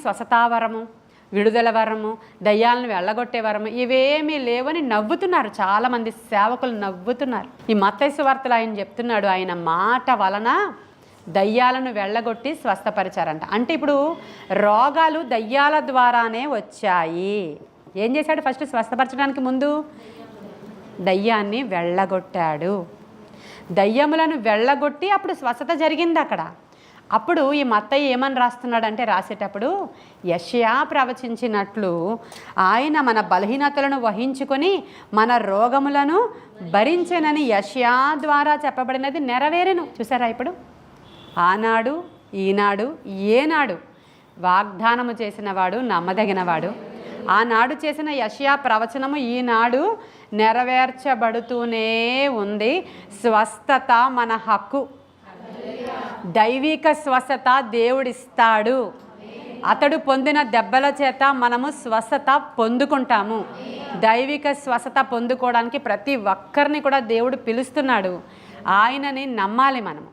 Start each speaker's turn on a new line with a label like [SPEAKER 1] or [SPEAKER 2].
[SPEAKER 1] స్వస్థతావరము, విడుదల వరము, దయ్యాలను వెళ్ళగొట్టే వరము ఇవేమీ లేవని నవ్వుతున్నారు. చాలామంది సేవకులు నవ్వుతున్నారు. ఈ మత్తయి సువార్తలో ఆయన చెప్తున్నాడు, ఆయన మాట వలన దయ్యాలను వెళ్ళగొట్టి స్వస్థపరిచారంట. అంటే ఇప్పుడు రోగాలు దయ్యాల ద్వారానే వచ్చాయి. ఏం చేశాడు? ఫస్ట్ స్వస్థపరచడానికి ముందు దయ్యాన్ని వెళ్ళగొట్టాడు. దయ్యములను వెళ్ళగొట్టి అప్పుడు స్వస్థత జరిగింది అక్కడ. అప్పుడు ఈ మత్తయి ఏమని రాస్తున్నాడంటే, రాసేటప్పుడు యెషయా ప్రవచించినట్లు ఆయన మన బలహీనతలను వహించుకొని మన రోగములను భరించెనని యెషయా ద్వారా చెప్పబడినది నెరవేరెను. చూసారా? ఇప్పుడు ఆనాడు, ఈనాడు, ఏనాడు వాగ్దానము చేసినవాడు నమ్మదగినవాడు. ఆనాడు చేసిన యెషయా ప్రవచనము ఈనాడు నెరవేర్చబడుతూనే ఉంది. స్వస్థత మన హక్కు. దైవిక స్వస్థత దేవుడిస్తాడు. అతడు పొందిన దెబ్బల చేత మనము స్వస్థత పొందుకుంటాము. దైవిక స్వస్థత పొందుకోవడానికి ప్రతి ఒక్కరిని కూడా దేవుడు పిలుస్తున్నాడు. ఆయనని నమ్మాలి మనం.